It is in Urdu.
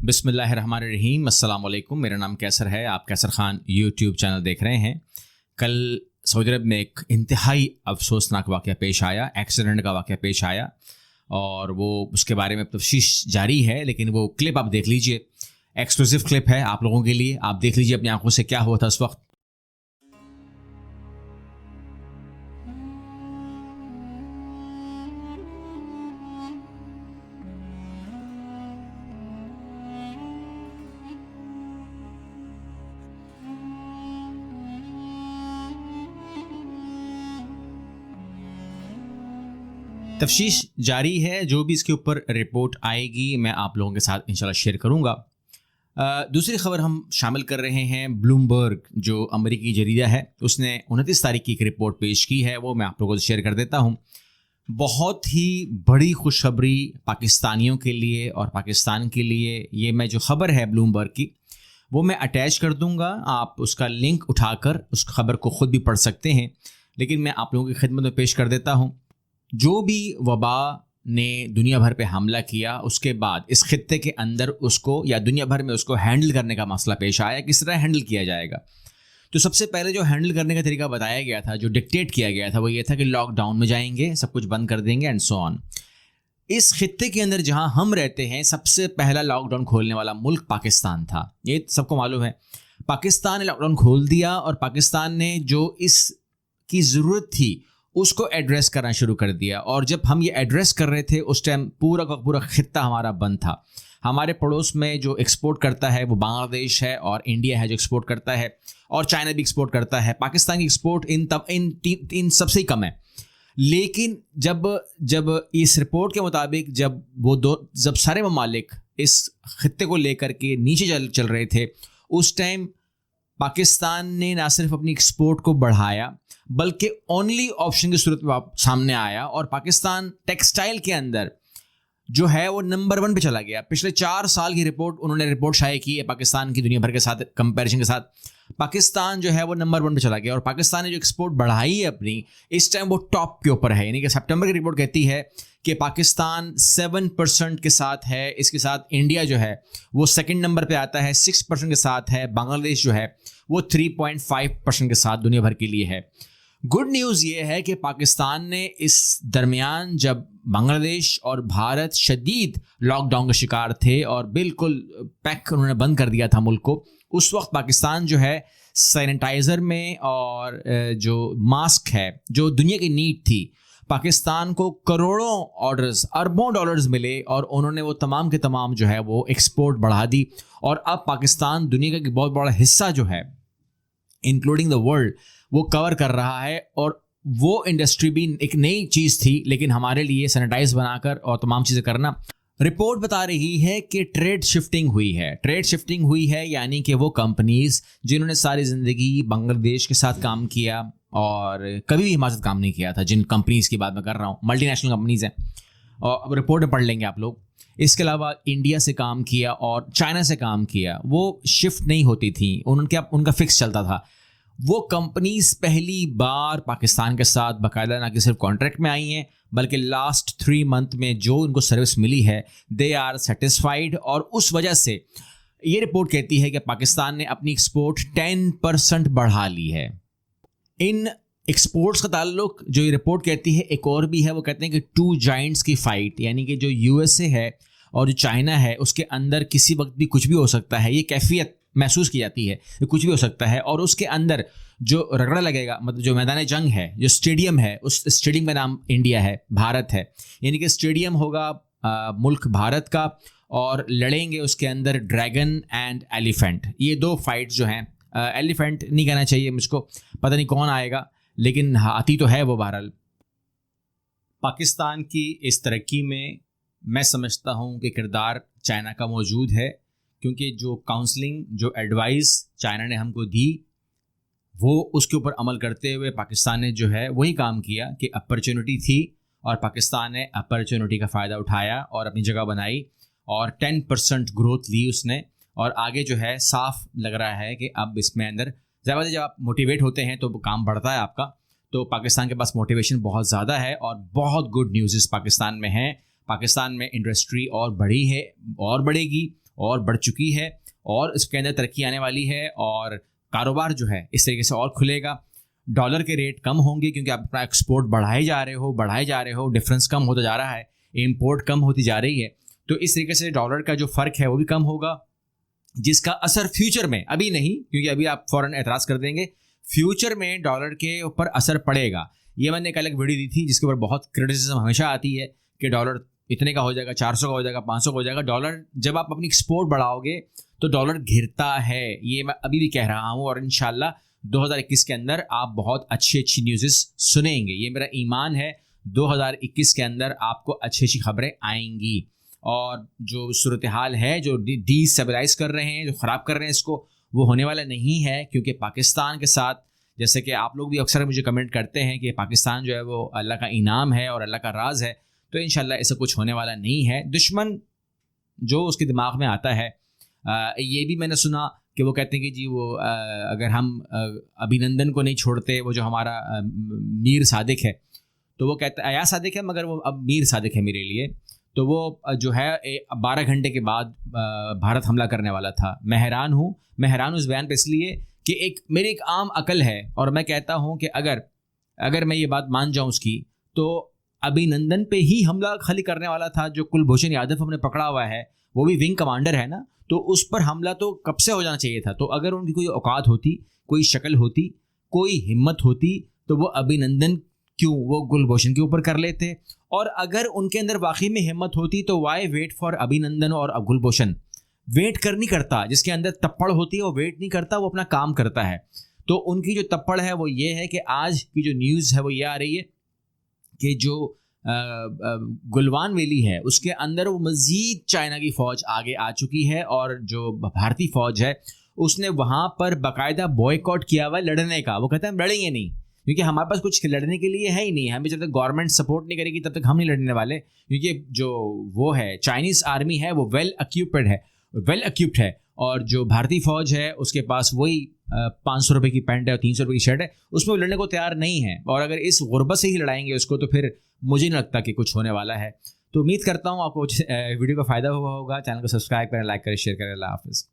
بسم اللہ الرحمن الرحیم. السلام علیکم. میرا نام کیسر ہے. آپ کیسر خان یوٹیوب چینل دیکھ رہے ہیں. کل سعودی عرب میں ایک انتہائی افسوسناک واقعہ پیش آیا, ایکسیڈنٹ کا واقعہ پیش آیا, اور وہ اس کے بارے میں تفتیش جاری ہے. لیکن وہ کلپ آپ دیکھ لیجئے, ایکسکلوسیو کلپ ہے آپ لوگوں کے لیے. آپ دیکھ لیجئے اپنی آنکھوں سے کیا ہوا تھا اس وقت. تفتیش جاری ہے. جو بھی اس کے اوپر رپورٹ آئے گی میں آپ لوگوں کے ساتھ انشاءاللہ شیئر کروں گا. دوسری خبر ہم شامل کر رہے ہیں. بلومبرگ جو امریکی جریدہ ہے, اس نے 29 تاریخ کی ایک رپورٹ پیش کی ہے, وہ میں آپ لوگوں سے شیئر کر دیتا ہوں. بہت ہی بڑی خوشخبری پاکستانیوں کے لیے اور پاکستان کے لیے. یہ میں جو خبر ہے بلومبرگ کی, وہ میں اٹیچ کر دوں گا. آپ اس کا لنک اٹھا کر اس خبر کو خود بھی پڑھ سکتے ہیں. لیکن میں آپ لوگوں کی خدمت میں پیش کر دیتا ہوں. جو بھی وبا نے دنیا بھر پہ حملہ کیا, اس کے بعد اس خطے کے اندر اس کو یا دنیا بھر میں اس کو ہینڈل کرنے کا مسئلہ پیش آیا. کس طرح ہینڈل کیا جائے گا؟ تو سب سے پہلے جو ہینڈل کرنے کا طریقہ بتایا گیا تھا, جو ڈکٹیٹ کیا گیا تھا, وہ یہ تھا کہ لاک ڈاؤن میں جائیں گے, سب کچھ بند کر دیں گے اینڈ سو آن. اس خطے کے اندر جہاں ہم رہتے ہیں, سب سے پہلا لاک ڈاؤن کھولنے والا ملک پاکستان تھا. یہ سب کو معلوم ہے. پاکستان نے لاک ڈاؤن کھول دیا, اور پاکستان نے جو اس کی ضرورت تھی اس کو ایڈریس کرنا شروع کر دیا. اور جب ہم یہ ایڈریس کر رہے تھے, اس ٹائم پورا کا پورا خطہ ہمارا بند تھا. ہمارے پڑوس میں جو ایکسپورٹ کرتا ہے وہ بنگلہ دیش ہے, اور انڈیا ہے جو ایکسپورٹ کرتا ہے, اور چائنا بھی ایکسپورٹ کرتا ہے. پاکستان کی ایکسپورٹ ان سب سے ہی کم ہے. لیکن جب اس رپورٹ کے مطابق جب سارے ممالک اس خطے کو لے کر کے نیچے چل رہے تھے, اس ٹائم پاکستان نے نہ صرف اپنی ایکسپورٹ کو بڑھایا, بلکہ اونلی آپشن کی صورت میں سامنے آیا. اور پاکستان ٹیکسٹائل کے اندر جو ہے وہ نمبر 1 پہ چلا گیا. پچھلے 4 سال کی انہوں نے رپورٹ شائع کی ہے پاکستان کی دنیا بھر کے ساتھ کمپیریزن کے ساتھ. پاکستان جو ہے وہ نمبر 1 پہ چلا گیا. اور پاکستان نے جو ایکسپورٹ بڑھائی ہے اپنی, اس ٹائم وہ ٹاپ کے اوپر ہے. یعنی کہ سپٹمبر کی رپورٹ کہتی ہے کہ پاکستان 7% کے ساتھ ہے. اس کے ساتھ انڈیا جو ہے وہ سیکنڈ نمبر پہ آتا ہے, 6% کے ساتھ ہے. بنگلہ دیش جو ہے وہ 3.5% کے ساتھ دنیا بھر کے لیے ہے. گڈ نیوز یہ ہے کہ پاکستان نے اس درمیان, جب بنگلہ دیش اور بھارت شدید لاک ڈاؤن کا شکار تھے اور بالکل پیک انہوں نے بند کر دیا تھا ملک کو, اس وقت پاکستان جو ہے سینیٹائزر میں اور جو ماسک ہے, جو دنیا کی نیڈ تھی, پاکستان کو کروڑوں آرڈرز, اربوں ڈالرز ملے, اور انہوں نے وہ تمام کے تمام جو ہے وہ ایکسپورٹ بڑھا دی. اور اب پاکستان دنیا کا ایک بہت بڑا حصہ جو ہے انکلوڈنگ دا ورلڈ وہ کور کر رہا ہے. اور وہ انڈسٹری بھی ایک نئی چیز تھی, لیکن ہمارے لیے سینیٹائز بنا کر اور تمام چیزیں کرنا. رپورٹ بتا رہی ہے کہ ٹریڈ شفٹنگ ہوئی ہے. یعنی کہ وہ کمپنیز جنہوں نے ساری زندگی بنگلہ دیش کے ساتھ کام کیا اور کبھی بھی ہمارے ساتھ کام نہیں کیا تھا, جن کمپنیز کی بات میں کر رہا ہوں, ملٹی نیشنل کمپنیز ہیں, اور اب رپورٹ میں پڑھ لیں گے آپ لوگ. اس کے علاوہ انڈیا سے کام کیا اور چائنا سے کام کیا, وہ شفٹ نہیں ہوتی تھیں, ان کا فکس چلتا تھا. وہ کمپنیز پہلی بار پاکستان کے ساتھ باقاعدہ نہ کہ صرف کانٹریکٹ میں آئی ہیں, بلکہ لاسٹ 3 منتھ میں جو ان کو سروس ملی ہے دے آر سیٹسفائیڈ. اور اس وجہ سے یہ رپورٹ کہتی ہے کہ پاکستان نے اپنی ایکسپورٹ 10% بڑھا لی ہے. ان ایکسپورٹس کا تعلق جو یہ رپورٹ کہتی ہے ایک اور بھی ہے. وہ کہتے ہیں کہ 2 جائنٹس کی فائٹ, یعنی کہ جو USA ہے اور جو چائنا ہے, اس کے اندر کسی وقت بھی کچھ بھی ہو سکتا ہے. یہ کیفیت محسوس کی جاتی ہے کہ کچھ بھی ہو سکتا ہے. اور اس کے اندر جو رگڑا لگے گا, مطلب جو میدان جنگ ہے, جو اسٹیڈیم ہے, اس اسٹیڈیم کا نام انڈیا ہے, بھارت ہے. یعنی کہ اسٹیڈیم ہوگا ملک بھارت کا, اور لڑیں گے اس کے اندر ڈریگن اینڈ ایلیفینٹ. یہ 2 فائٹس جو ہیں, ایلیفینٹ نہیں کہنا چاہیے مجھ کو, پتہ نہیں کون آئے گا, لیکن آتی تو ہے وہ. بہرحال پاکستان کی اس ترقی میں سمجھتا ہوں کہ کردار چائنا کا موجود ہے, کیونکہ جو کاؤنسلنگ, جو ایڈوائس چائنا نے ہم کو دی, وہ اس کے اوپر عمل کرتے ہوئے پاکستان نے جو ہے وہی کام کیا کہ اپرچونٹی تھی, اور پاکستان نے اپرچونٹی کا فائدہ اٹھایا اور اپنی جگہ بنائی, اور 10% گروتھ لی اس نے. اور آگے جو ہے صاف لگ رہا ہے کہ اب اس میں اندر ظاہر جب آپ موٹیویٹ ہوتے ہیں تو کام بڑھتا ہے آپ کا. تو پاکستان کے پاس موٹیویشن بہت زیادہ ہے, اور بہت گڈ نیوزز پاکستان میں ہیں. پاکستان میں انڈسٹری اور بڑھی ہے اور بڑھے گی, اور بڑھ چکی ہے اور اس کے اندر ترقی آنے والی ہے اور کاروبار جو ہے اس طریقے سے اور کھلے گا. ڈالر کے ریٹ کم ہوں گے کیونکہ آپ اپنا ایکسپورٹ بڑھائے جا رہے ہو, ڈفرینس کم ہوتا جا رہا ہے, امپورٹ کم ہوتی جا رہی ہے. تو اس طریقے سے ڈالر کا جو فرق ہے وہ بھی کم ہوگا, جس کا اثر فیوچر میں, ابھی نہیں کیونکہ ابھی آپ فوراً اعتراض کر دیں گے, فیوچر میں ڈالر کے اوپر اثر پڑے گا. یہ میں نے ایک الگ ویڈیو دی تھی جس کے اوپر بہت کرٹیسزم ہمیشہ آتی ہے کہ ڈالر اتنے کا ہو جائے گا, 400 کا ہو جائے گا, 500 کا ہو جائے گا. ڈالر جب آپ اپنی ایکسپورٹ بڑھاؤ گے تو ڈالر گرتا ہے, یہ میں ابھی بھی کہہ رہا ہوں, اور انشاءاللہ 2021 کے اندر آپ بہت اچھی نیوزز سنیں گے. یہ میرا ایمان ہے 2021 کے اندر آپ کو اچھی خبریں آئیں گی. اور جو صورتحال ہے جو ڈی اسٹیبلائز کر رہے ہیں, جو خراب کر رہے ہیں اس کو, وہ ہونے والا نہیں ہے, کیونکہ پاکستان کے ساتھ, جیسے کہ آپ لوگ بھی اکثر مجھے کمنٹ کرتے ہیں کہ پاکستان جو ہے وہ اللہ کا انعام ہے اور اللہ کا راز ہے, تو انشاءاللہ ایسا کچھ ہونے والا نہیں ہے. دشمن جو اس کے دماغ میں آتا ہے, یہ بھی میں نے سنا کہ وہ کہتے ہیں کہ جی وہ اگر ہم ابھینندن کو نہیں چھوڑتے, وہ جو ہمارا میر صادق ہے, تو وہ کہتا ہے ایاز صادق ہے مگر وہ اب میر صادق ہے میرے لیے, تو وہ جو ہے 12 گھنٹے کے بعد بھارت حملہ کرنے والا تھا. میں حیران ہوں اس بیان پہ, اس لیے کہ میری ایک عام عقل ہے اور میں کہتا ہوں کہ اگر میں یہ بات مان جاؤں اس کی, تو ابھینندن پہ ہی حملہ خالی کرنے والا تھا. جو کلبھوشن یادو ہم نے پکڑا ہوا ہے وہ بھی ونگ کمانڈر ہے نا, تو اس پر حملہ تو کب سے ہو جانا چاہیے تھا. تو اگر ان کی کوئی اوقات ہوتی, کوئی شکل ہوتی, کوئی ہمت ہوتی, تو وہ ابھینندن کیوں وہ کلبھوشن کے اوپر کر لیتے. اور اگر ان کے اندر واقعی میں ہمت ہوتی تو وائی ویٹ فار ابھینندن اور کلبھوشن. ویٹ نہیں کرتا, جس کے اندر تپڑ ہوتی ہے وہ ویٹ نہیں کرتا, وہ اپنا کام کرتا ہے. تو ان کی جو تپڑ ہے وہ یہ ہے کہ آج کی جو نیوز ہے وہ یہ آ رہی ہے کہ جو گلوان ویلی ہے اس کے اندر وہ مزید چائنا کی فوج آگے آ چکی ہے, اور جو بھارتی فوج ہے اس نے وہاں پر باقاعدہ بوائیکاٹ کیا ہوا ہے لڑنے کا. وہ کہتے ہیں ہم لڑیں گے نہیں, کیونکہ ہمارے پاس کچھ لڑنے کے لیے ہے ہی نہیں. ہمیں جب تک گورنمنٹ سپورٹ نہیں کرے گی تب تک ہم نہیں لڑنے والے, کیونکہ جو وہ ہے چائنیز آرمی ہے وہ ویل اکوپڈ ہے, اور جو بھارتی فوج ہے اس کے پاس وہی 500 روپے کی پینٹ ہے اور 300 روپے کی شرٹ ہے, اس میں وہ لڑنے کو تیار نہیں ہے. اور اگر اس غربت سے ہی لڑائیں گے اس کو تو پھر مجھے نہیں لگتا کہ کچھ ہونے والا ہے. تو امید کرتا ہوں آپ کو ویڈیو کا فائدہ ہوا ہوگا. چینل کو سبسکرائب کریں, لائک کریں, شیئر کریں. اللہ حافظ.